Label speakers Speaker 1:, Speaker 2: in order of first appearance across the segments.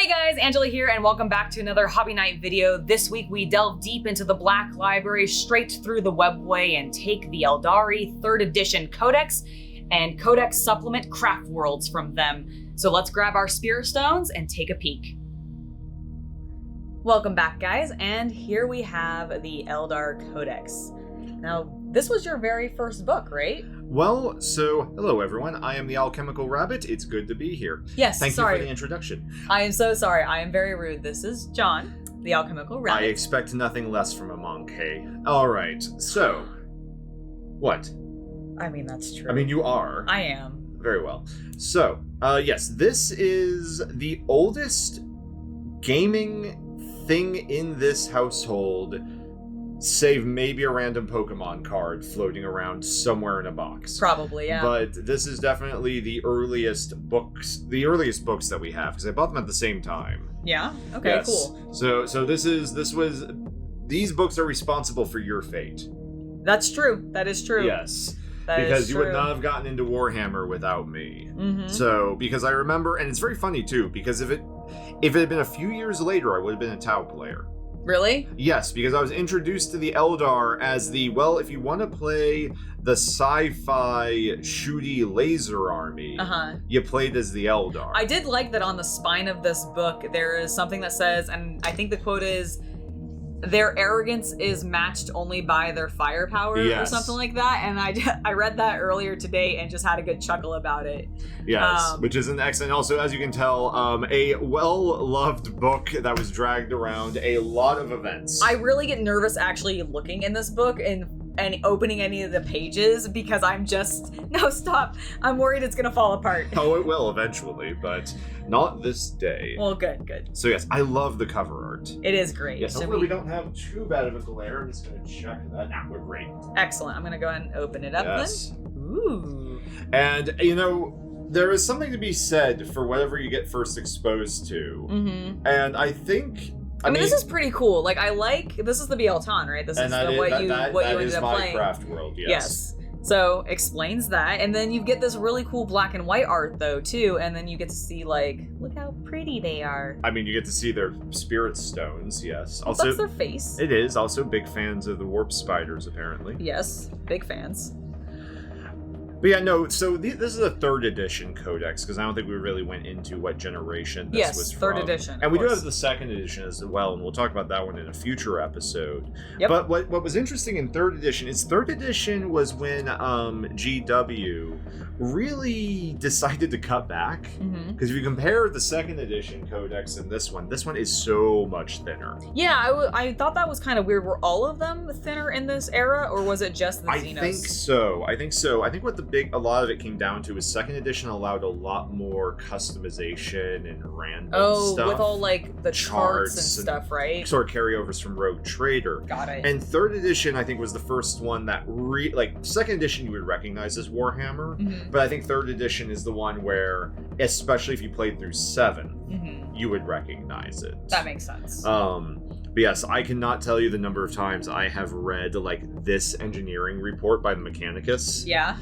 Speaker 1: Hey guys, Angela here, and welcome back to another Hobby Night video. This week we delve deep into the Black Library, straight through the webway, and take the Eldari 3rd edition Codex and Codex supplement Craftworlds from them. So let's grab our Spear Stones and take a peek. Welcome back, guys, and here we have the Eldar Codex. Now, this was your very first book, right?
Speaker 2: Well, so, hello everyone, I am the Alchemical Rabbit, it's good to be here.
Speaker 1: Yes,
Speaker 2: Thank you for the introduction.
Speaker 1: I am so sorry, I am very rude. This is John, the Alchemical Rabbit.
Speaker 2: I expect nothing less from a monk, hey? Alright, so, what?
Speaker 1: I mean, that's true.
Speaker 2: I mean, you are.
Speaker 1: I am.
Speaker 2: Very well. So, yes, this is the oldest gaming thing in this household, save maybe a random Pokemon card floating around somewhere in a box.
Speaker 1: Probably, yeah.
Speaker 2: But this is definitely the earliest books that we have, because I bought them at the same time.
Speaker 1: Yeah? Okay,
Speaker 2: yes.
Speaker 1: Cool.
Speaker 2: So these books are responsible for your fate.
Speaker 1: That's true. That is true.
Speaker 2: Yes.
Speaker 1: That
Speaker 2: because
Speaker 1: is
Speaker 2: you
Speaker 1: true.
Speaker 2: would not have gotten into Warhammer without me.
Speaker 1: Mm-hmm.
Speaker 2: So, because I remember, and it's very funny too, because if it had been a few years later, I would have been a Tau player.
Speaker 1: Really?
Speaker 2: Yes, because I was introduced to the Eldar as the, well, if you want to play the sci-fi shooty laser army, you played as the Eldar.
Speaker 1: I did like that on the spine of this book, there is something that says, and I think the quote is, their arrogance is matched only by their firepower, or something like that. And I read that earlier today and just had a good chuckle about it.
Speaker 2: Yes, which is an excellent, also, as you can tell, a well-loved book that was dragged around a lot of events.
Speaker 1: I really get nervous actually looking in this book and opening any of the pages because I'm just, no, stop. I'm worried it's gonna fall apart.
Speaker 2: Oh, it will eventually, but not this day.
Speaker 1: Well, good.
Speaker 2: So yes, I love the cover art.
Speaker 1: It is great.
Speaker 2: Yes, hopefully we don't have too bad of a glare. I'm just gonna check that. Nah, we're great.
Speaker 1: Excellent. I'm gonna go ahead and open it up then. Ooh.
Speaker 2: And, you know, there is something to be said for whatever you get first exposed to.
Speaker 1: Mm-hmm.
Speaker 2: And I think...
Speaker 1: I mean, this is pretty cool. Like, this is the BLTon, right? This is what you ended up playing.
Speaker 2: Craftworld, yes.
Speaker 1: Yes. So, explains that. And then you get this really cool black and white art, though, too. And then you get to see, like, look how pretty they are.
Speaker 2: I mean, you get to see their spirit stones, yes.
Speaker 1: Also, that's their face.
Speaker 2: It is. Also, big fans of the warp spiders, apparently.
Speaker 1: Yes, big fans.
Speaker 2: But yeah, no, so this is a 3rd edition Codex, because I don't think we really went into what generation this was from.
Speaker 1: Yes, 3rd edition.
Speaker 2: And we do have the 2nd edition as well, and we'll talk about that one in a future episode.
Speaker 1: Yep.
Speaker 2: But what was interesting in 3rd edition is 3rd edition was when GW really decided to cut back. Because if you compare the 2nd edition Codex and this one is so much thinner.
Speaker 1: Yeah, I thought that was kind of weird. Were all of them thinner in this era, or was it just the Xenos?
Speaker 2: I think so. I think what a lot of it came down to is 2nd edition allowed a lot more customization and random stuff.
Speaker 1: With all like the charts and stuff, right?
Speaker 2: Sort of carryovers from Rogue Traitor.
Speaker 1: Got it.
Speaker 2: And 3rd edition, I think, was the first one that 2nd edition you would recognize as Warhammer, but I think 3rd edition is the one where, especially if you played through 7, you would recognize it.
Speaker 1: That makes sense.
Speaker 2: But yes, I cannot tell you the number of times I have read like this engineering report by the Mechanicus.
Speaker 1: Yeah.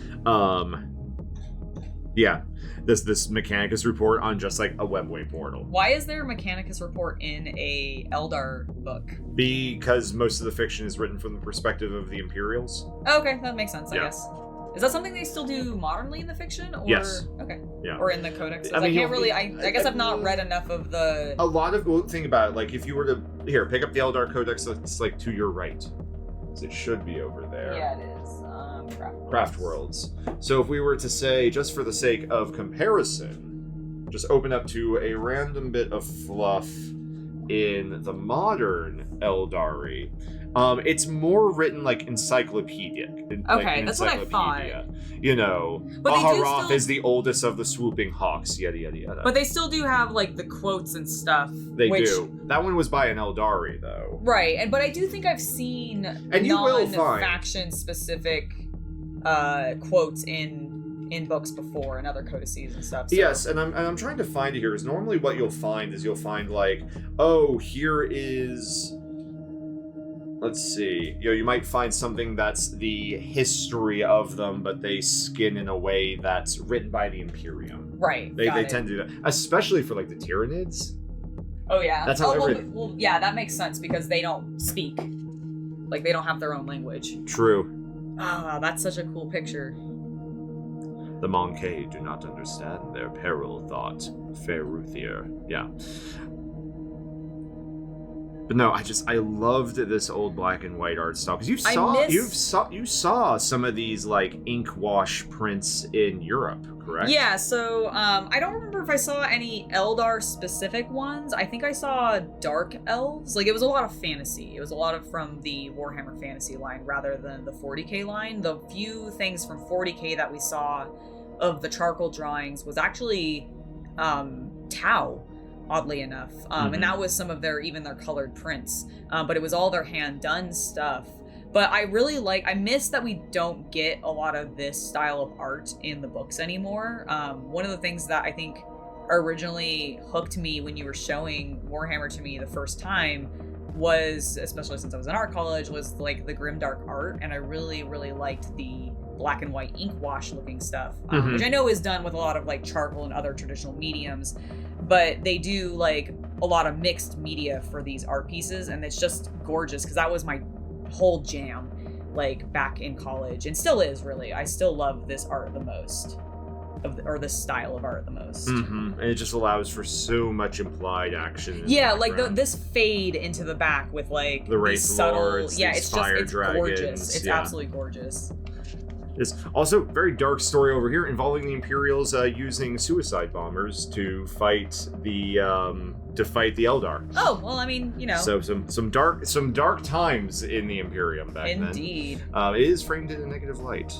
Speaker 2: Yeah, this Mechanicus report on just like a webway portal.
Speaker 1: Why is there a Mechanicus report in a Eldar book?
Speaker 2: Because most of the fiction is written from the perspective of the Imperials.
Speaker 1: Okay, that makes sense, I guess. Is that something they still do modernly in the fiction? Or,
Speaker 2: yes.
Speaker 1: Okay.
Speaker 2: Yeah.
Speaker 1: Or in the Codexes?
Speaker 2: I mean,
Speaker 1: I guess I've not read enough of the...
Speaker 2: A lot of, think about it, like if you were to, pick up the Eldar Codex, it's like to your right. So it should be over there.
Speaker 1: Yeah, it is.
Speaker 2: Craftworlds. So if we were to say, just for the sake of comparison, just open up to a random bit of fluff in the modern Eldari, it's more written like encyclopedic.
Speaker 1: Okay, that's what I thought.
Speaker 2: You know, Baharoth is the oldest of the swooping hawks, yada yada yada.
Speaker 1: But they still do have like the quotes and stuff.
Speaker 2: They do. That one was by an Eldari though.
Speaker 1: Right, but I do think I've seen non-faction specific quotes in books before and other codices and stuff. So.
Speaker 2: Yes, and I'm trying to find it here. Is normally what you'll find like, oh, here is, let's see, you might find something that's the history of them, but they skin in a way that's written by the Imperium.
Speaker 1: Right.
Speaker 2: They tend to do that, especially for like the Tyranids.
Speaker 1: Oh yeah.
Speaker 2: That's how
Speaker 1: well, yeah, that makes sense because they don't speak. Like they don't have their own language.
Speaker 2: True.
Speaker 1: Oh, that's such a cool picture.
Speaker 2: The Monkey do not understand their peril, thought fair Ruthier. Yeah. But no, I loved this old black and white art style because you saw some of these like ink wash prints in Europe, correct?
Speaker 1: Yeah. So I don't remember if I saw any Eldar specific ones. I think I saw dark elves. Like it was a lot of fantasy. It was a lot of from the Warhammer fantasy line rather than the 40k line. The few things from 40k that we saw of the charcoal drawings was actually Tau. Oddly enough, and that was some of their colored prints, but it was all their hand done stuff. But I miss that we don't get a lot of this style of art in the books anymore. One of the things that I think originally hooked me when you were showing Warhammer to me the first time was, especially since I was in art college, was like the grimdark art, and I really liked the black and white ink wash looking stuff, which I know is done with a lot of like charcoal and other traditional mediums, but they do like a lot of mixed media for these art pieces, and it's just gorgeous because that was my whole jam like back in college, and still is. Really, I still love this art the most, or this style of art the most.
Speaker 2: And it just allows for so much implied action.
Speaker 1: Yeah, like this fade into the back with like
Speaker 2: the Wraith Lords,
Speaker 1: it's
Speaker 2: dragons,
Speaker 1: gorgeous. It's absolutely gorgeous.
Speaker 2: There's also very dark story over here involving the Imperials using suicide bombers to fight the Eldar.
Speaker 1: Oh well, I mean, you know.
Speaker 2: So some dark times in the Imperium back then.
Speaker 1: Indeed.
Speaker 2: It is framed in a negative light.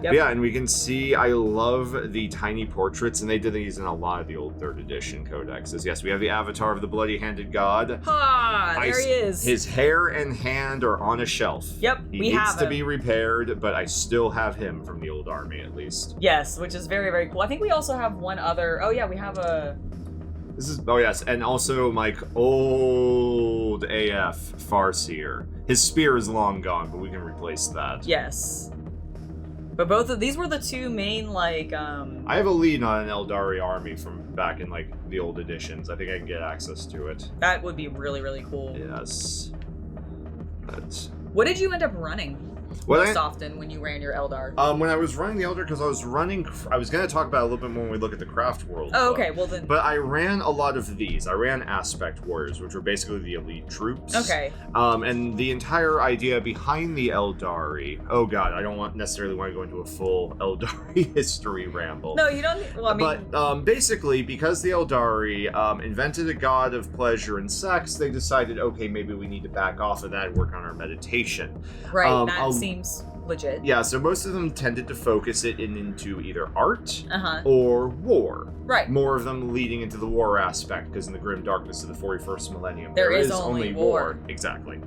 Speaker 1: Yep.
Speaker 2: Yeah, and we can see, I love the tiny portraits, and they did these in a lot of the old 3rd edition codexes. Yes, we have the avatar of the bloody-handed god.
Speaker 1: There he is.
Speaker 2: His hair and hand are on a shelf.
Speaker 1: Yep,
Speaker 2: he needs to be repaired, but I still have him from the old army, at least.
Speaker 1: Yes, which is very, very cool. I think we also have one other... Oh, yeah, we have a...
Speaker 2: Oh, yes, and also, like, old AF Seer. His spear is long gone, but we can replace that.
Speaker 1: Yes. But both of these were the two main, like,
Speaker 2: I have a lead on an Eldari army from back in, like, the old editions. I think I can get access to it.
Speaker 1: That would be really, really cool.
Speaker 2: Yes. But...
Speaker 1: What did you end up running most often when you ran your Eldar?
Speaker 2: When I was running the Eldar, because I was going to talk about it a little bit more when we look at the Craftworld.
Speaker 1: Oh, okay, well then.
Speaker 2: But I ran a lot of these. I ran Aspect Warriors, which were basically the elite troops.
Speaker 1: Okay.
Speaker 2: And the entire idea behind the Eldari, oh god, I don't necessarily want to go into a full Eldari history ramble.
Speaker 1: No, you don't. Well, I mean.
Speaker 2: But basically, because the Eldari invented a god of pleasure and sex, they decided, okay, maybe we need to back off of that and work on our meditation.
Speaker 1: Right, that seems legit.
Speaker 2: Yeah, so most of them tended to focus it into either art or war.
Speaker 1: Right.
Speaker 2: More of them leading into the war aspect, because in the grim darkness of the 41st millennium,
Speaker 1: there is only war.
Speaker 2: Exactly.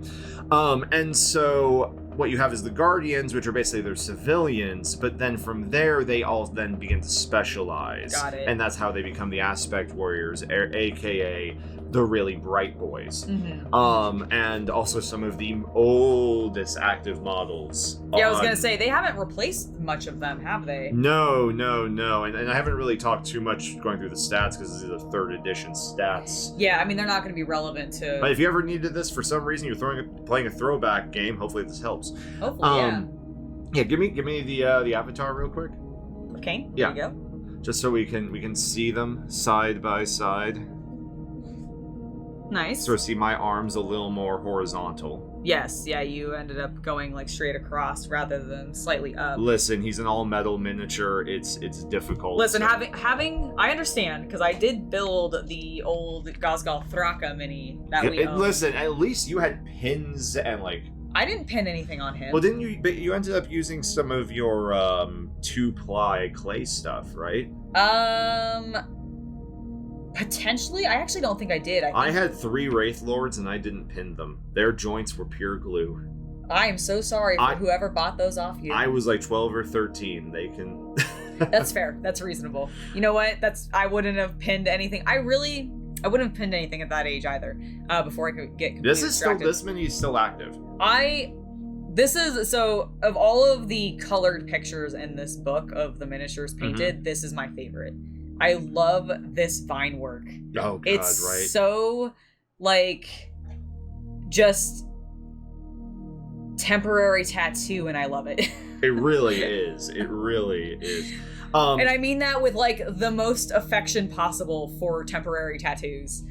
Speaker 2: And so what you have is the Guardians, which are basically their civilians, but then from there, they all then begin to specialize.
Speaker 1: Got it.
Speaker 2: And that's how they become the Aspect Warriors, aka the really bright boys. And also some of the oldest active models.
Speaker 1: Yeah, I was gonna say, they haven't replaced much of them, have they?
Speaker 2: No. And I haven't really talked too much going through the stats, because this is the 3rd edition stats.
Speaker 1: Yeah, I mean, they're not gonna be relevant to...
Speaker 2: But if you ever needed this for some reason, you're playing a throwback game, hopefully this helps.
Speaker 1: Hopefully, yeah.
Speaker 2: Yeah, give me the avatar real quick.
Speaker 1: Okay,
Speaker 2: yeah.
Speaker 1: There you go.
Speaker 2: Just so we can see them side by side.
Speaker 1: Nice.
Speaker 2: So see my arms a little more horizontal.
Speaker 1: Yes, yeah, you ended up going like straight across rather than slightly up.
Speaker 2: Listen, he's an all metal miniature. It's difficult.
Speaker 1: Listen, having I understand, because I did build the old Gosgal Thraka mini that we owned.
Speaker 2: Listen, at least you had pins and like...
Speaker 1: I didn't pin anything on him.
Speaker 2: Well, didn't you? But you ended up using some of your 2-ply clay stuff, right?
Speaker 1: Potentially? I actually don't think I did.
Speaker 2: I had 3 Wraith Lords and I didn't pin them. Their joints were pure glue.
Speaker 1: I am so sorry for whoever bought those off you.
Speaker 2: I was like 12 or 13. They can...
Speaker 1: That's fair. That's reasonable. You know what? I wouldn't have pinned anything. I wouldn't have pinned anything at that age either, before I could get completely distracted.
Speaker 2: This mini is still active.
Speaker 1: So of all of the colored pictures in this book of the miniatures painted, this is my favorite. I love this vine work.
Speaker 2: Oh god,
Speaker 1: It's
Speaker 2: right?
Speaker 1: so like just temporary tattoo, and I love it.
Speaker 2: It really is. It really is.
Speaker 1: And I mean that with like the most affection possible for temporary tattoos.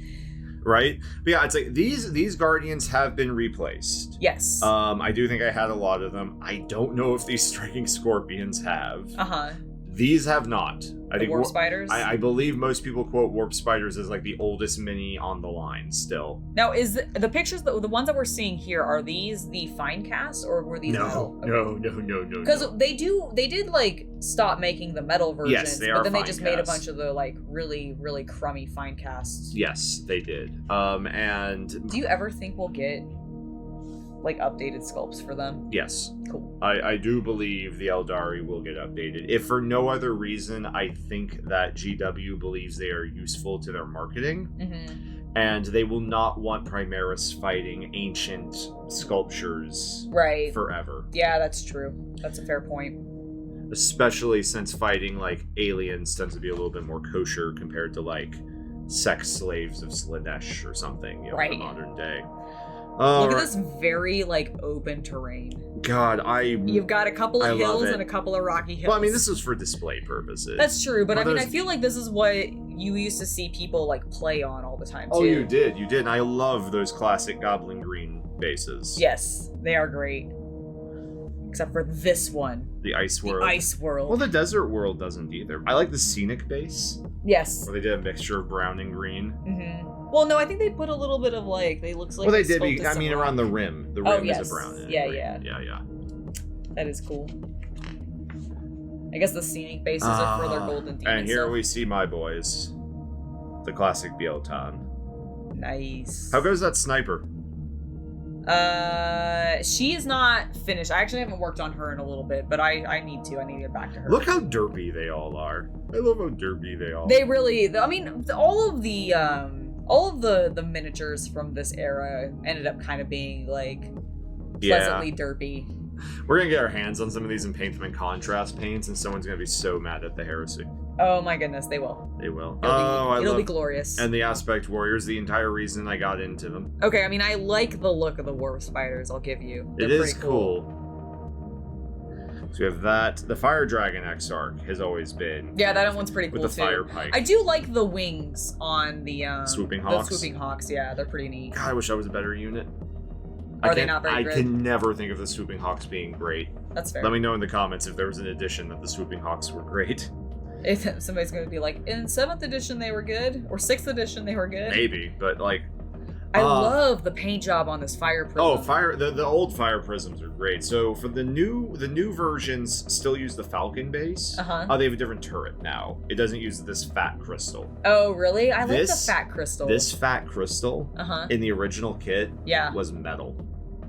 Speaker 2: Right? But yeah, it's like these guardians have been replaced.
Speaker 1: Yes.
Speaker 2: I do think I had a lot of them. I don't know if these striking scorpions have.
Speaker 1: Uh-huh.
Speaker 2: These have not. I think
Speaker 1: warp spiders?
Speaker 2: I believe most people quote warp spiders as like the oldest mini on the line still.
Speaker 1: Now, is the pictures, the ones that we're seeing here, are these the fine cast, or were these metal?
Speaker 2: No.
Speaker 1: Because they did like stop making the metal versions,
Speaker 2: Yes, they are
Speaker 1: but then they
Speaker 2: fine
Speaker 1: just made a
Speaker 2: cast.
Speaker 1: bunch of the like really, really crummy fine casts.
Speaker 2: Yes, they did. And
Speaker 1: Do you ever think we'll get like updated sculpts for them?
Speaker 2: yes.
Speaker 1: Cool.
Speaker 2: I do believe the Eldari will get updated. If for no other reason, I think that GW believes they are useful to their marketing, and they will not want Primaris fighting ancient sculptures
Speaker 1: Right.
Speaker 2: forever.
Speaker 1: Yeah, that's true. That's a fair point.
Speaker 2: Especially since fighting like aliens tends to be a little bit more kosher compared to like sex slaves of Slanesh or something, in
Speaker 1: Right.
Speaker 2: the modern day.
Speaker 1: Look at this very like open terrain.
Speaker 2: God,
Speaker 1: You've got a couple
Speaker 2: I
Speaker 1: of
Speaker 2: love
Speaker 1: hills
Speaker 2: it.
Speaker 1: and a couple of rocky hills.
Speaker 2: Well, I mean, this is for display purposes.
Speaker 1: That's true, but
Speaker 2: Well,
Speaker 1: I mean, I
Speaker 2: there's-
Speaker 1: feel like this is what you used to see people like play on all the time too.
Speaker 2: Oh, you did, and I love those classic Goblin Green bases.
Speaker 1: Yes, they are great. Except for this one,
Speaker 2: The Ice
Speaker 1: the
Speaker 2: World.
Speaker 1: Ice World.
Speaker 2: Well, the Desert World doesn't either. I like the Scenic base,
Speaker 1: Yes.
Speaker 2: where they did a mixture of brown and green.
Speaker 1: Well, no, I think they put a little bit of like they looks like.
Speaker 2: Well, they did.
Speaker 1: sculpted
Speaker 2: I
Speaker 1: some
Speaker 2: mean,
Speaker 1: rock.
Speaker 2: around the rim. The
Speaker 1: Oh,
Speaker 2: rim
Speaker 1: yes.
Speaker 2: is a brown. And
Speaker 1: Yeah,
Speaker 2: green.
Speaker 1: yeah.
Speaker 2: Yeah.
Speaker 1: That is cool. I guess the scenic bases are for their golden demon
Speaker 2: And here
Speaker 1: stuff.
Speaker 2: we see my boys, the classic Bieltan.
Speaker 1: Nice.
Speaker 2: How goes that sniper?
Speaker 1: She is not finished. I actually haven't worked on her in a little bit, but I need to. I need to get back to her.
Speaker 2: Look how derpy they all are. I love how derpy they all.
Speaker 1: They really. I mean, all of the miniatures from this era ended up kind of being like pleasantly derpy.
Speaker 2: We're gonna get our hands on some of these and paint them in contrast paints, and someone's gonna be so mad at the heresy.
Speaker 1: Oh my goodness, they will.
Speaker 2: They will.
Speaker 1: It'll be glorious.
Speaker 2: And the Aspect Warriors, the entire reason I got into them.
Speaker 1: Okay, I mean, I like the look of the warp spiders. I'll give you. They're
Speaker 2: It is
Speaker 1: pretty
Speaker 2: cool. So we have that. The Fire Dragon Exarch has always been.
Speaker 1: Yeah, that one's pretty cool
Speaker 2: with the
Speaker 1: too.
Speaker 2: fire pike.
Speaker 1: I do like the wings on the
Speaker 2: Swooping Hawks?
Speaker 1: The swooping hawks, yeah, they're pretty neat.
Speaker 2: God, I wish I was a better unit.
Speaker 1: Are they not very
Speaker 2: I
Speaker 1: good?
Speaker 2: can never think of the Swooping Hawks being great.
Speaker 1: That's fair.
Speaker 2: Let me know in the comments if there was an edition that the Swooping Hawks were great.
Speaker 1: If somebody's gonna be like, in 7th edition they were good, or 6th edition they were good.
Speaker 2: Maybe, but like.
Speaker 1: I love the paint job on this fire prism.
Speaker 2: Oh, the old fire prisms are great. So for the new versions still use the Falcon base.
Speaker 1: Uh-huh.
Speaker 2: They have a different turret now. It doesn't use this fat crystal.
Speaker 1: Oh, really? I like the
Speaker 2: This-
Speaker 1: fat crystal.
Speaker 2: This fat crystal in the original kit
Speaker 1: Yeah.
Speaker 2: was metal.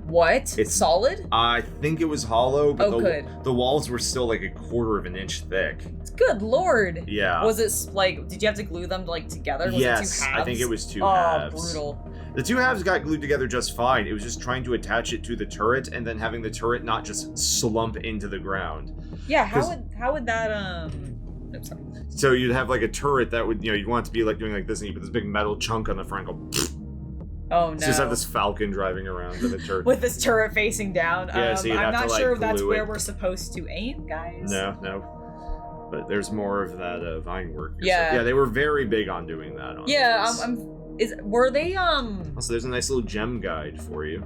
Speaker 1: What?
Speaker 2: It's
Speaker 1: solid?
Speaker 2: I think it was hollow, but
Speaker 1: good.
Speaker 2: the walls were still like a quarter of an inch thick.
Speaker 1: Good lord.
Speaker 2: Yeah.
Speaker 1: Was it like, did you have to glue them like together? Was
Speaker 2: Yes,
Speaker 1: it 2 halves?
Speaker 2: I think it was 2
Speaker 1: Oh,
Speaker 2: halves.
Speaker 1: brutal.
Speaker 2: The 2 halves got glued together just fine. It was just trying to attach it to the turret and then having the turret not just slump into the ground.
Speaker 1: Yeah, how
Speaker 2: 'Cause-
Speaker 1: would that I'm sorry.
Speaker 2: So you'd have like a turret that would, you'd want it to be like doing like this, and you put this big metal chunk on the front and go.
Speaker 1: Oh no.
Speaker 2: So just have this falcon driving around with a turret.
Speaker 1: With this turret facing down.
Speaker 2: Yeah, so you'd
Speaker 1: I'm
Speaker 2: have
Speaker 1: not
Speaker 2: to, like,
Speaker 1: sure if that's
Speaker 2: glue
Speaker 1: where
Speaker 2: it.
Speaker 1: we're supposed to aim, guys.
Speaker 2: No. But there's more of that vine work.
Speaker 1: Yeah.
Speaker 2: Yeah, they were very big on doing that. On
Speaker 1: Yeah,
Speaker 2: these.
Speaker 1: were they
Speaker 2: Also, there's a nice little gem guide for you,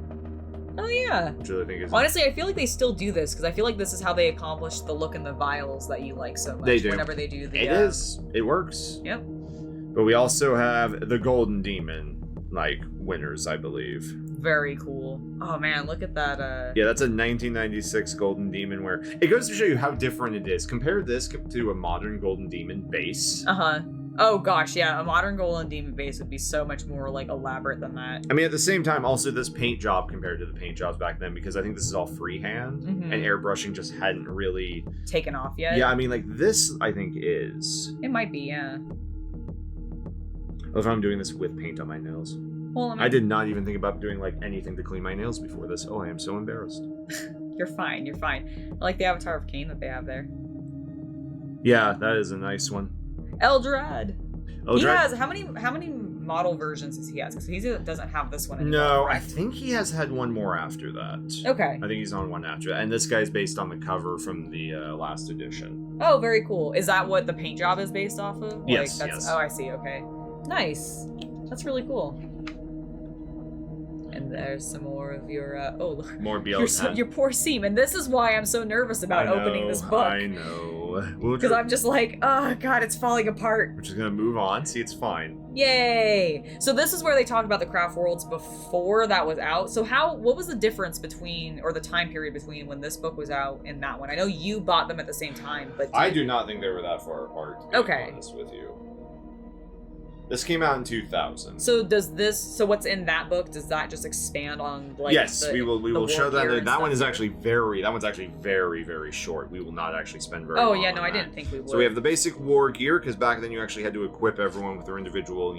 Speaker 1: Oh yeah.
Speaker 2: which I think is.
Speaker 1: Honestly, I feel like they still do this because I feel like this is how they accomplish the look in the vials that you like so much.
Speaker 2: They do.
Speaker 1: Whenever they do the.
Speaker 2: It is. It works.
Speaker 1: Yep.
Speaker 2: But we also have the Golden Demon, like, winners, I believe.
Speaker 1: Very cool. Oh man, look at that.
Speaker 2: Yeah, that's a 1996 Golden Demon where it goes to show you how different it is. Compare this to a modern Golden Demon base.
Speaker 1: Oh gosh, yeah, a modern Golden Demon base would be so much more like elaborate than that.
Speaker 2: I mean, at the same time, also this paint job compared to the paint jobs back then, because I think this is all freehand and airbrushing just hadn't really
Speaker 1: taken off yet.
Speaker 2: Yeah, I mean, like this, I think is.
Speaker 1: It might be, yeah.
Speaker 2: What if I'm doing this with paint on my nails?
Speaker 1: Well,
Speaker 2: I did not even think about doing like anything to clean my nails before this. Oh, I am so embarrassed.
Speaker 1: You're fine. You're fine. I like the Avatar of Cain that they have there.
Speaker 2: Yeah, that is a nice one.
Speaker 1: Eldrad.
Speaker 2: Eldrad.
Speaker 1: He has how many model versions does he has? Because he doesn't have this one anymore.
Speaker 2: No,
Speaker 1: correct?
Speaker 2: I think he has had one more after that.
Speaker 1: Okay.
Speaker 2: I think he's on one after that. And this guy's based on the cover from the last edition.
Speaker 1: Oh, very cool. Is that what the paint job is based off of?
Speaker 2: Yes,
Speaker 1: Like,
Speaker 2: yes.
Speaker 1: Oh, I see. Okay. Nice. That's really cool. And there's some more of your, look.
Speaker 2: More BL10.
Speaker 1: Your poor seam. And this is why I'm so nervous about opening this book.
Speaker 2: I know.
Speaker 1: Because I'm just like, oh god, it's falling apart.
Speaker 2: We're just gonna move on. See, it's fine.
Speaker 1: Yay! So this is where they talked about the Craftworlds before that was out. So what was the difference between, or the time period between when this book was out and that one? I know you bought them at the same time, but...
Speaker 2: I do not think they were that far apart, to be honest with you. This came out in 2000.
Speaker 1: So what's in that book, does that just expand on, like,
Speaker 2: yes, we will show that. That one is
Speaker 1: stuff?
Speaker 2: actually very, very short. We will not actually spend very long
Speaker 1: Oh, yeah, no,
Speaker 2: on
Speaker 1: I
Speaker 2: that.
Speaker 1: didn't think we would.
Speaker 2: So we have the basic war gear, because back then you actually had to equip everyone with their individual,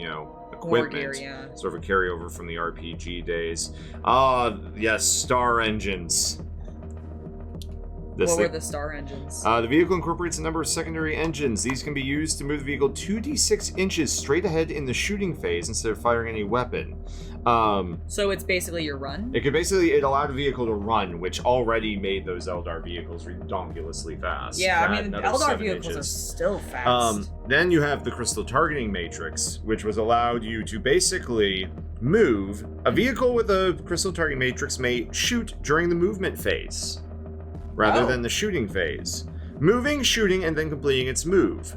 Speaker 2: equipment.
Speaker 1: War gear, yeah.
Speaker 2: Sort of a carryover from the RPG days. Yes, star engines.
Speaker 1: What were the star engines?
Speaker 2: The vehicle incorporates a number of secondary engines. These can be used to move the vehicle 2d6 inches straight ahead in the shooting phase instead of firing any weapon.
Speaker 1: So it's basically your run?
Speaker 2: It allowed a vehicle to run, which already made those Eldar vehicles redonkulously fast.
Speaker 1: Yeah, I mean, Eldar vehicles are still fast.
Speaker 2: Then you have the crystal targeting matrix, which was allowed you to basically move. A vehicle with a crystal targeting matrix may shoot during the movement phase, rather than the shooting phase. Moving, shooting, and then completing its move.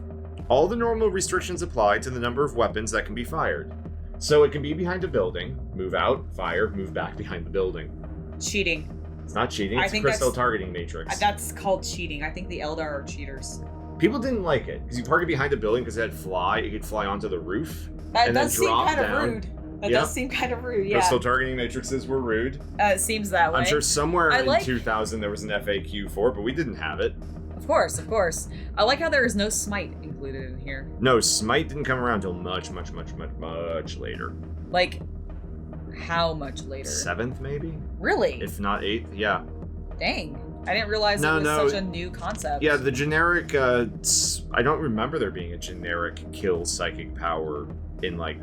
Speaker 2: All the normal restrictions apply to the number of weapons that can be fired. So it can be behind a building, move out, fire, move back behind the building.
Speaker 1: Cheating.
Speaker 2: It's not cheating, it's a crystal targeting matrix.
Speaker 1: That's called cheating. I think the Eldar are cheaters.
Speaker 2: People didn't like it, because you park it behind a building because it had fly, it could fly onto the roof.
Speaker 1: That
Speaker 2: and
Speaker 1: does
Speaker 2: then drop
Speaker 1: seem kind
Speaker 2: down.
Speaker 1: of rude. That does seem kind of rude, yeah.
Speaker 2: Crystal targeting matrices were rude.
Speaker 1: It seems that way.
Speaker 2: I'm sure somewhere in 2000 there was an FAQ for it, but we didn't have it.
Speaker 1: Of course, of course. I like how there is no smite included in here.
Speaker 2: No, smite didn't come around until much later.
Speaker 1: Like, how much later?
Speaker 2: 7th, maybe?
Speaker 1: Really?
Speaker 2: If not 8th, yeah.
Speaker 1: Dang. I didn't realize it was such a new concept.
Speaker 2: Yeah, the generic, I don't remember there being a generic kill psychic power in, like,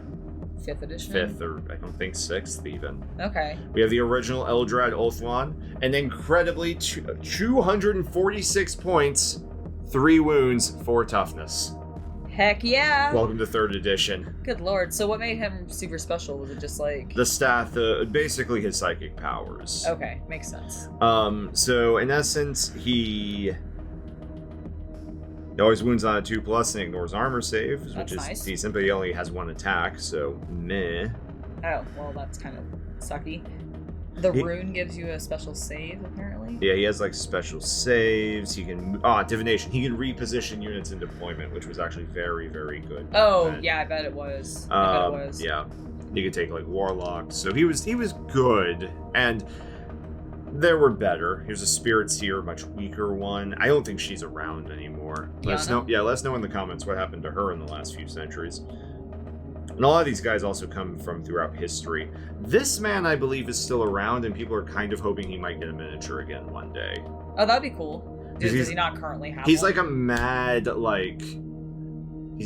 Speaker 1: 5th edition?
Speaker 2: 5th, or I don't think 6th even.
Speaker 1: Okay.
Speaker 2: We have the original Eldrad Ulthuan, and incredibly 246 points, 3 wounds, 4 toughness.
Speaker 1: Heck yeah!
Speaker 2: Welcome to 3rd edition.
Speaker 1: Good lord. So what made him super special? Was it just like...
Speaker 2: The stat, basically his psychic powers.
Speaker 1: Okay, makes sense.
Speaker 2: So in essence, he always wounds on a 2+ and ignores armor saves, which is
Speaker 1: nice.
Speaker 2: decent, but he only has 1 attack, so meh.
Speaker 1: Oh, well, that's kind of sucky. The rune gives you a special save, apparently?
Speaker 2: Yeah, he has, like, special saves. He can... divination. He can reposition units in deployment, which was actually very, very good.
Speaker 1: Oh, yeah, I bet it was.
Speaker 2: Yeah. He could take, like, warlocks. So he was good, and there were better. Here's a Spirit Seer, much weaker one. I don't think she's around anymore. Let us know in the comments what happened to her in the last few centuries. And a lot of these guys also come from throughout history. This man, I believe, is still around, and people are kind of hoping he might get a miniature again one day.
Speaker 1: Oh, that'd be cool. Does he not currently have
Speaker 2: He's
Speaker 1: one?
Speaker 2: like a mad, like...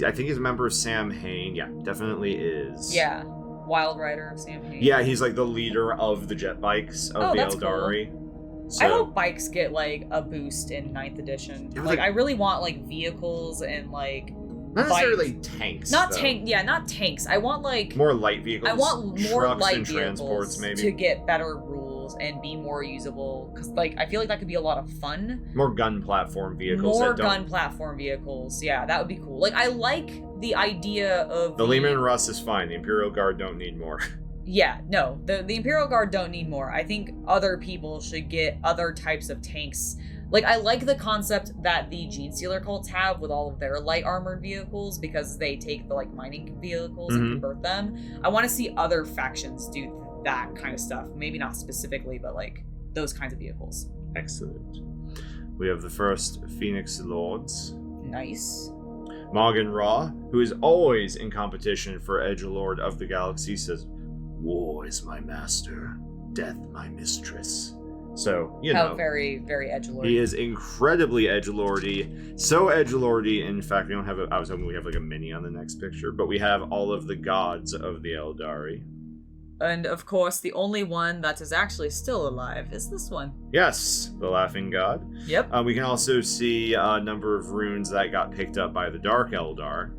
Speaker 2: I think he's a member of Sam Hain. Yeah, definitely is.
Speaker 1: Yeah. Wild Rider of Sam Hain.
Speaker 2: Yeah, he's like the leader of the jet bikes of the Eldari.
Speaker 1: Cool.
Speaker 2: So,
Speaker 1: I hope bikes get, like, a boost in 9th edition. Like, I really want, like, vehicles and, like...
Speaker 2: Not necessarily tanks.
Speaker 1: Not tanks. I want, like...
Speaker 2: more light vehicles.
Speaker 1: I want more
Speaker 2: trucks
Speaker 1: light
Speaker 2: and
Speaker 1: vehicles
Speaker 2: transports, maybe.
Speaker 1: to get better rules and be more usable. Because, like, I feel like that could be a lot of fun.
Speaker 2: More gun platform vehicles.
Speaker 1: More gun platform vehicles. Yeah, that would be cool. Like, I like the idea of...
Speaker 2: The Leman Russ is fine. The Imperial Guard don't need more.
Speaker 1: Yeah, no. The Imperial Guard don't need more. I think other people should get other types of tanks. Like, I like the concept that the Gene Stealer cults have with all of their light armored vehicles, because they take the, like, mining vehicles and convert them. I want to see other factions do that kind of stuff. Maybe not specifically, but, like, those kinds of vehicles.
Speaker 2: Excellent. We have the first Phoenix Lords.
Speaker 1: Nice.
Speaker 2: Morgan Ra, who is always in competition for Edgelord of the Galaxy, says, "War is my master, death my mistress. So,
Speaker 1: very, very edgelord.
Speaker 2: He is incredibly edgelordy. So edgelordy, in fact, we don't have I was hoping we have like a mini on the next picture, but we have all of the gods of the Eldari.
Speaker 1: And of course, the only one that is actually still alive is this one.
Speaker 2: Yes, the Laughing God.
Speaker 1: Yep.
Speaker 2: We can also see a number of runes that got picked up by the Dark Eldar.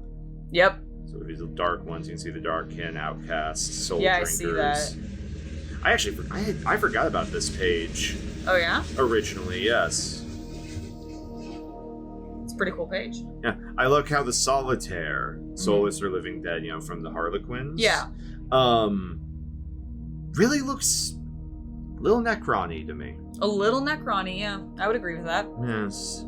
Speaker 1: Yep.
Speaker 2: So these are dark ones. You can see the Darkkin, Outcasts, Soul
Speaker 1: Yeah,
Speaker 2: Drinkers.
Speaker 1: I see that.
Speaker 2: I actually I forgot about this page.
Speaker 1: Oh yeah?
Speaker 2: Originally, yes.
Speaker 1: It's a pretty cool page.
Speaker 2: Yeah, I like how the Solitaire, Soulless or Living Dead, from the Harlequins.
Speaker 1: Yeah.
Speaker 2: Really looks a little Necron-y to me.
Speaker 1: A little Necron-y, yeah. I would agree with that.
Speaker 2: Yes.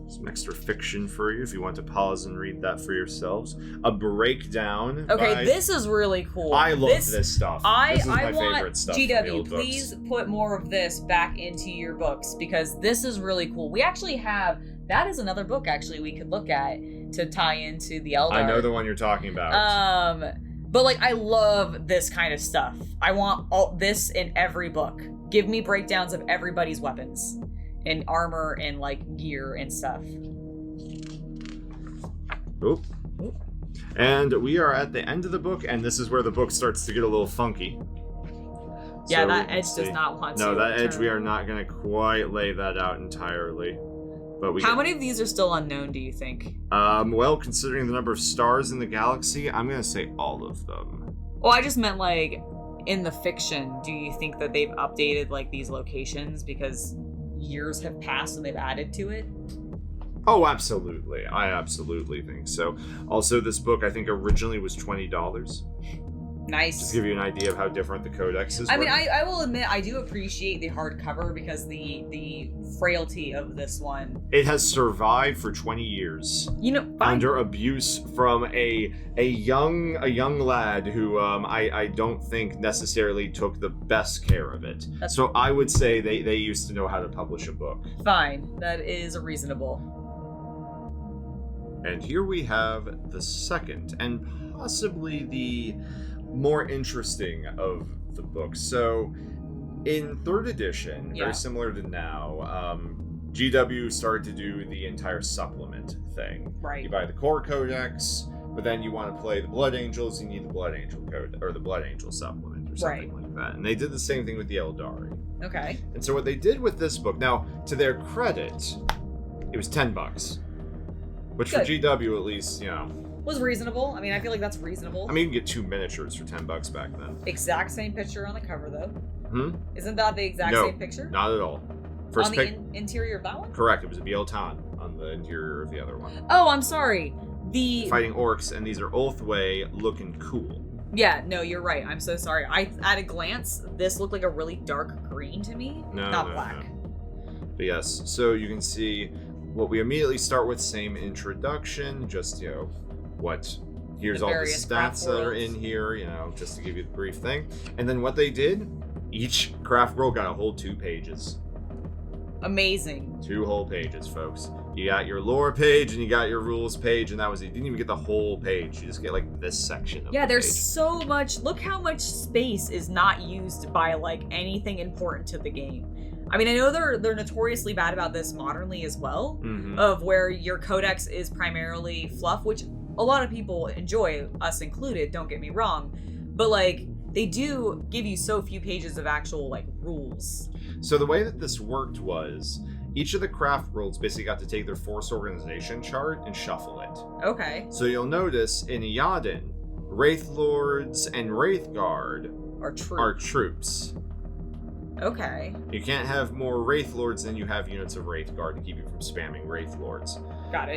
Speaker 2: Some extra fiction for you if you want to pause and read that for yourselves. A breakdown.
Speaker 1: Okay, this is really cool.
Speaker 2: I love this stuff. This is my favorite stuff.
Speaker 1: GW, please put more of this back into your books because this is really cool. We actually have, that is another book actually we could look at to tie into the Eldar.
Speaker 2: I know the one you're talking about.
Speaker 1: But like, I love this kind of stuff. I want all this in every book. Give me breakdowns of everybody's weapons and armor and like gear and stuff.
Speaker 2: Oop. And we are at the end of the book, and this is where the book starts to get a little funky.
Speaker 1: Yeah,
Speaker 2: so
Speaker 1: that edge does not want to.
Speaker 2: No, that edge, we are not going to quite lay that out entirely. But
Speaker 1: How many of these are still unknown, do you think?
Speaker 2: Well, considering the number of stars in the galaxy, I'm going to say all of them.
Speaker 1: Well, I just meant like in the fiction, do you think that they've updated like these locations because years have passed and they've added to it?
Speaker 2: Oh, absolutely. I absolutely think so. Also, this book, I think, originally was $20.
Speaker 1: Nice.
Speaker 2: Just to give you an idea of how different the Codexes were.
Speaker 1: I mean, I will admit, I do appreciate the hardcover because the frailty of this one.
Speaker 2: It has survived for 20 years. Under abuse from a young lad who I don't think necessarily took the best care of it. So I would say they used to know how to publish a book.
Speaker 1: Fine. That is reasonable.
Speaker 2: And here we have the second and possibly the more interesting of the books. So in 3rd edition, very similar to now, GW started to do the entire supplement thing.
Speaker 1: Right.
Speaker 2: You buy the core codex, but then you want to play the Blood Angels, you need the Blood Angel code or the Blood Angel supplement or something like that. And they did the same thing with the Eldari.
Speaker 1: Okay.
Speaker 2: And so what they did with this book, now to their credit, it was $10. Which for GW at least,
Speaker 1: was reasonable. I mean, I feel like that's reasonable.
Speaker 2: I mean, you can get 2 miniatures for $10 back then.
Speaker 1: Exact same picture on the cover, though. Isn't that the exact
Speaker 2: No,
Speaker 1: same picture?
Speaker 2: Not at all.
Speaker 1: On the interior of that one?
Speaker 2: Correct. It was a Biel-Tan on the interior of the other one.
Speaker 1: Oh, I'm sorry.
Speaker 2: Fighting orcs, and these are Ulthway looking cool.
Speaker 1: Yeah, no, you're right. I'm so sorry. At a glance, this looked like a really dark green to me. Not black.
Speaker 2: No. But yes, so you can see what we immediately start with, same introduction, just, here's all the stats that are in here, just to give you the brief thing. And then what they did, each Craftworld got a whole 2 pages.
Speaker 1: Amazing.
Speaker 2: 2 whole pages, folks. You got your lore page and you got your rules page, and that was it. You didn't even get the whole page. You just get like this section of
Speaker 1: there's
Speaker 2: page.
Speaker 1: So much. Look how much space is not used by like anything important to the game. I mean, I know they're notoriously bad about this modernly as well, of where your codex is primarily fluff, which a lot of people enjoy, us included, don't get me wrong, but like they do give you so few pages of actual like rules.
Speaker 2: So the way that this worked was each of the Craftworlds basically got to take their force organization chart and shuffle it.
Speaker 1: Okay.
Speaker 2: So you'll notice in Iyadin, Wraith Lords and Wraith Guard are troops.
Speaker 1: Okay.
Speaker 2: You can't have more Wraith Lords than you have units of Wraith Guard to keep you from spamming Wraith Lords.
Speaker 1: Got it.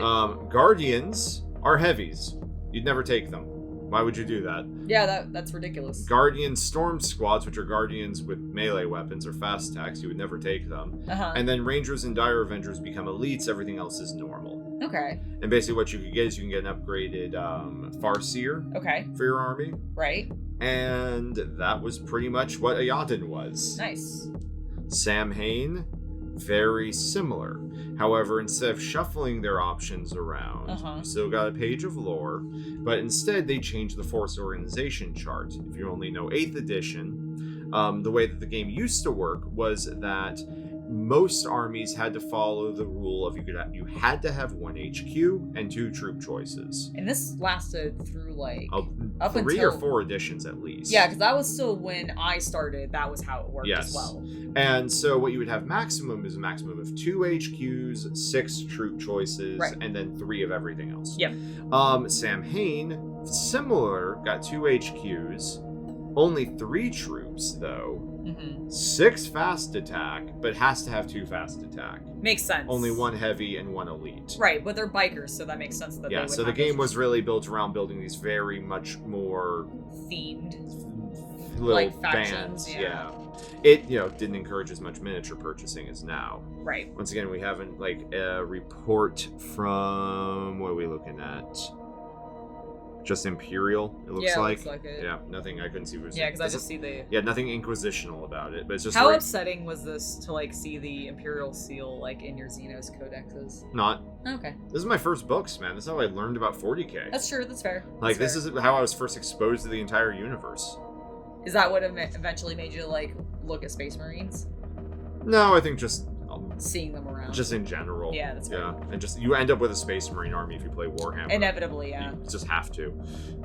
Speaker 2: Guardians are heavies. You'd never take them. Why would you do that?
Speaker 1: Yeah, that's ridiculous.
Speaker 2: Guardian Storm Squads, which are Guardians with melee weapons or fast attacks, you would never take them. And then Rangers and Dire Avengers become elites, everything else is normal.
Speaker 1: Okay.
Speaker 2: And basically what you could get is you can get an upgraded Farseer for your army.
Speaker 1: Right.
Speaker 2: And that was pretty much what Iyadin was.
Speaker 1: Nice.
Speaker 2: Samhain, very similar. However, instead of shuffling their options around, you still got a page of lore, but instead they changed the force organization chart. If you only know 8th edition, The way that the game used to work was that most armies had to follow the rule of you had to have 1 HQ and 2 troop choices.
Speaker 1: And this lasted through like up
Speaker 2: 3
Speaker 1: until
Speaker 2: or 4 editions at least.
Speaker 1: Yeah, because that was still when I started. That was how it worked as well.
Speaker 2: And so what you would have maximum is a maximum of 2 HQs, 6 troop choices, and then 3 of everything else.
Speaker 1: Yep.
Speaker 2: Sam Hain, similar, got 2 HQs, only 3 troops though. 6 fast attack, but has to have 2 fast attack.
Speaker 1: Makes sense.
Speaker 2: Only 1 heavy and 1 elite.
Speaker 1: Right, but they're bikers, so that makes sense that they would
Speaker 2: so the game was really built around building these very much more
Speaker 1: themed
Speaker 2: little
Speaker 1: like factions.
Speaker 2: bands. Yeah. It didn't encourage as much miniature purchasing as now.
Speaker 1: Right.
Speaker 2: Once again, we haven't a report from what are we looking at? Just Imperial, it looks like.
Speaker 1: Looks like it.
Speaker 2: Yeah, nothing I couldn't see was.
Speaker 1: Yeah, because I just see the.
Speaker 2: Yeah, nothing inquisitional about it, but it's just.
Speaker 1: How upsetting was this to see the Imperial seal in your Xenos Codexes?
Speaker 2: Not.
Speaker 1: Okay.
Speaker 2: This is my first books, man. This is how I learned about 40k.
Speaker 1: That's true. That's fair.
Speaker 2: This is how I was first exposed to the entire universe.
Speaker 1: Is that what eventually made you look at Space Marines?
Speaker 2: No, I think just
Speaker 1: seeing them around.
Speaker 2: Just in general.
Speaker 1: Yeah, that's fair.
Speaker 2: Yeah, and just you end up with a Space Marine army if you play Warhammer.
Speaker 1: Inevitably, yeah.
Speaker 2: You just have to.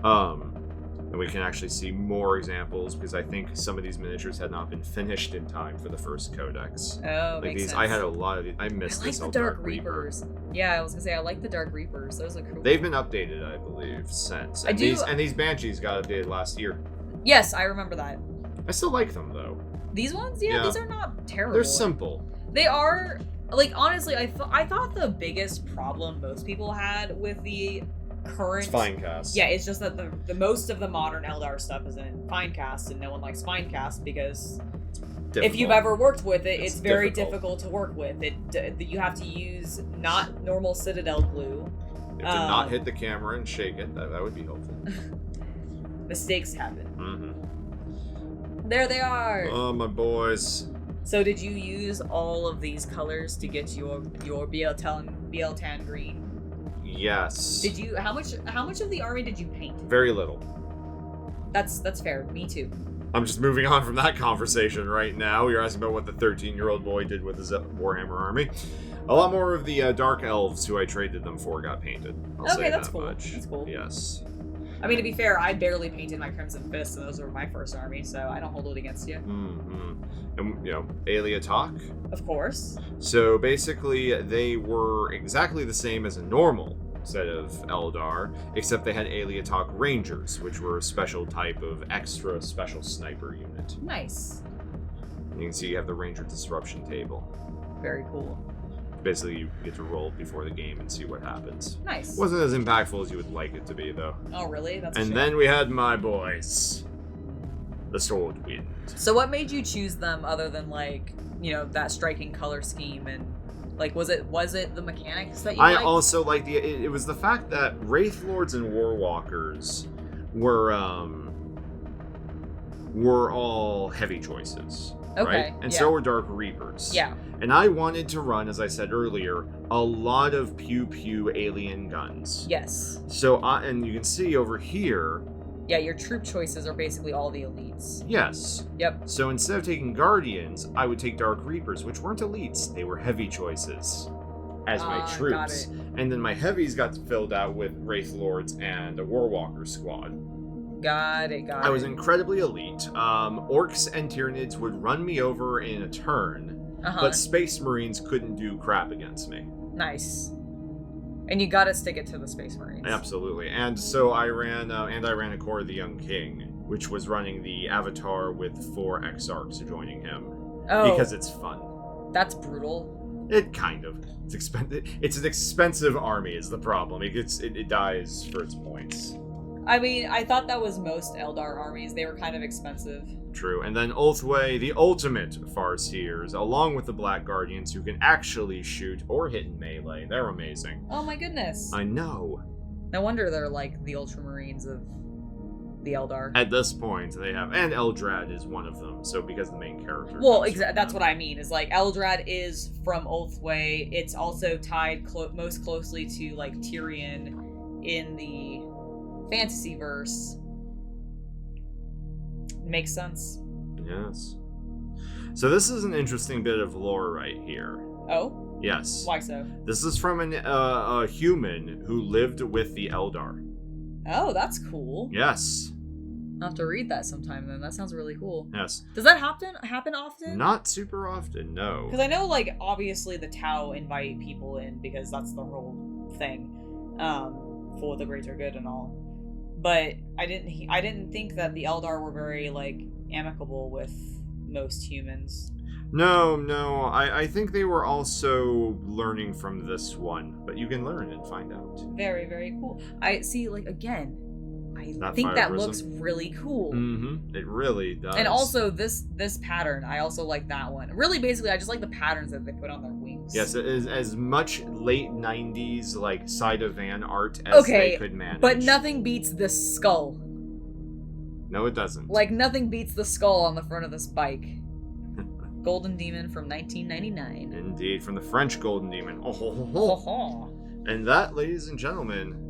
Speaker 2: And we can actually see more examples because I think some of these miniatures had not been finished in time for the first Codex.
Speaker 1: Oh, makes sense.
Speaker 2: I had a lot of these. I missed this
Speaker 1: the Dark Reapers. Yeah, I was gonna say I like the Dark Reapers. Those look cool.
Speaker 2: They've been updated, I believe, since. And these Banshees got updated last year.
Speaker 1: Yes, I remember that.
Speaker 2: I still like them though.
Speaker 1: These ones, yeah. These are not terrible.
Speaker 2: They're simple.
Speaker 1: They are. Honestly, I thought the biggest problem most people had with the current...
Speaker 2: It's Finecast.
Speaker 1: Yeah, it's just that the most of the modern Eldar stuff is in Finecast, and no one likes Finecast because if you've ever worked with it, it's very difficult to work with. You have to use not normal Citadel glue.
Speaker 2: You have to not hit the camera and shake it. That would be helpful.
Speaker 1: Mistakes happen.
Speaker 2: Mm-hmm.
Speaker 1: There they are!
Speaker 2: Oh, my boys.
Speaker 1: So did you use all of these colors to get your BL-tan green?
Speaker 2: Yes.
Speaker 1: Did you? How much of the army did you paint?
Speaker 2: Very little.
Speaker 1: That's fair. Me too.
Speaker 2: I'm just moving on from that conversation right now. You're asking about what the 13-year-old boy did with his Warhammer army. A lot more of the dark elves who I traded them for got painted. I'll say
Speaker 1: that's
Speaker 2: that
Speaker 1: cool.
Speaker 2: much.
Speaker 1: That's cool.
Speaker 2: Yes.
Speaker 1: I mean, to be fair, I barely painted my Crimson Fists, and those were my first army, so I don't hold it against you.
Speaker 2: Mm-hmm. And, Aliatok.
Speaker 1: Of course.
Speaker 2: So basically, they were exactly the same as a normal set of Eldar, except they had Aliatok Rangers, which were a special type of extra special sniper unit.
Speaker 1: Nice.
Speaker 2: You can see you have the Ranger Disruption table.
Speaker 1: Very cool.
Speaker 2: Basically, you get to roll before the game and see what happens.
Speaker 1: Nice.
Speaker 2: Wasn't as impactful as you would like it to be, though.
Speaker 1: Oh, really? That's a shame.
Speaker 2: And then we had my boys, the Swordwind.
Speaker 1: So what made you choose them other than, that striking color scheme and, was it the mechanics that you liked?
Speaker 2: I also liked it was the fact that Wraith Lords and Warwalkers were all heavy choices.
Speaker 1: Okay.
Speaker 2: Right? And so were Dark Reapers.
Speaker 1: Yeah.
Speaker 2: And I wanted to run, as I said earlier, a lot of pew-pew alien guns.
Speaker 1: Yes.
Speaker 2: So, and you can see over here...
Speaker 1: Yeah, your troop choices are basically all the elites.
Speaker 2: Yes.
Speaker 1: Yep.
Speaker 2: So instead of taking Guardians, I would take Dark Reapers, which weren't elites. They were heavy choices as my troops.
Speaker 1: Got it.
Speaker 2: And then my heavies got filled out with Wraith Lords and a Warwalker squad.
Speaker 1: Got it.
Speaker 2: I was incredibly elite. Orcs and Tyranids would run me over in a turn, but Space Marines couldn't do crap against me.
Speaker 1: Nice. And you gotta stick it to the Space Marines.
Speaker 2: Absolutely. And so I ran a Core of the Young King, which was running the Avatar with 4 Exarchs joining him.
Speaker 1: Oh.
Speaker 2: Because it's fun.
Speaker 1: That's brutal.
Speaker 2: It kind of. It's expensive. It's an expensive army is the problem. It dies for its points.
Speaker 1: I mean, I thought that was most Eldar armies. They were kind of expensive.
Speaker 2: True. And then Ulthwé, the ultimate Farseers, along with the Black Guardians who can actually shoot or hit in melee. They're amazing.
Speaker 1: Oh my goodness.
Speaker 2: I know.
Speaker 1: No wonder they're like the Ultramarines of the Eldar.
Speaker 2: At this point, they have... And Eldrad is one of them, so because the main character...
Speaker 1: Well, that's what I mean, is Eldrad is from Ulthwé. It's also tied most closely to, Tyrion in the fantasy verse. Makes sense.
Speaker 2: Yes. So this is an interesting bit of lore right here.
Speaker 1: Oh?
Speaker 2: Yes.
Speaker 1: Why so?
Speaker 2: This is from a human who lived with the Eldar.
Speaker 1: Oh, that's cool.
Speaker 2: Yes.
Speaker 1: I'll have to read that sometime then. That sounds really cool.
Speaker 2: Yes.
Speaker 1: Does that happen often?
Speaker 2: Not super often, no.
Speaker 1: Because I know, like, obviously the Tau invite people in because that's the whole thing, for the greater good and all. But I didn't think that the Eldar were very, like, amicable with most humans.
Speaker 2: No. I think they were also learning from this one, but you can learn and find out.
Speaker 1: Very, very cool. I see, like, again, I
Speaker 2: That
Speaker 1: think that
Speaker 2: fire
Speaker 1: looks
Speaker 2: prism.
Speaker 1: really cool.
Speaker 2: Mm-hmm. It really does.
Speaker 1: And also this pattern, I also like that one. Really, basically, I just like the patterns that they put on their wings.
Speaker 2: Yes, it is as much late 90s, like, side of van art as they could manage.
Speaker 1: But nothing beats this skull.
Speaker 2: No, it doesn't.
Speaker 1: Like, nothing beats the skull on the front of this bike. Golden Demon from 1999.
Speaker 2: Indeed, from the French Golden Demon. Oh, ho, ho, ho.
Speaker 1: Ho, ho.
Speaker 2: And that, ladies and gentlemen,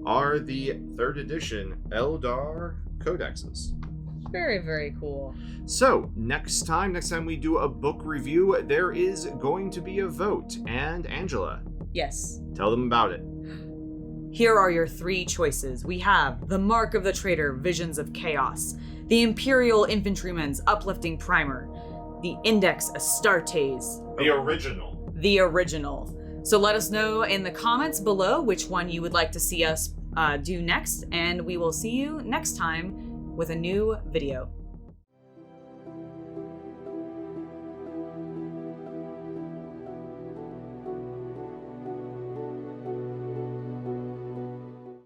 Speaker 2: are the 3rd edition Eldar Codexes.
Speaker 1: Very, very cool.
Speaker 2: So, next time we do a book review, there is going to be a vote. And Angela,
Speaker 1: Yes.
Speaker 2: tell them about it.
Speaker 1: Here are your 3 choices. We have The Mark of the Traitor, Visions of Chaos, the Imperial Infantryman's Uplifting Primer, the Index Astartes.
Speaker 2: The original.
Speaker 1: The original. So let us know in the comments below which one you would like to see us do next, and we will see you next time with a new video.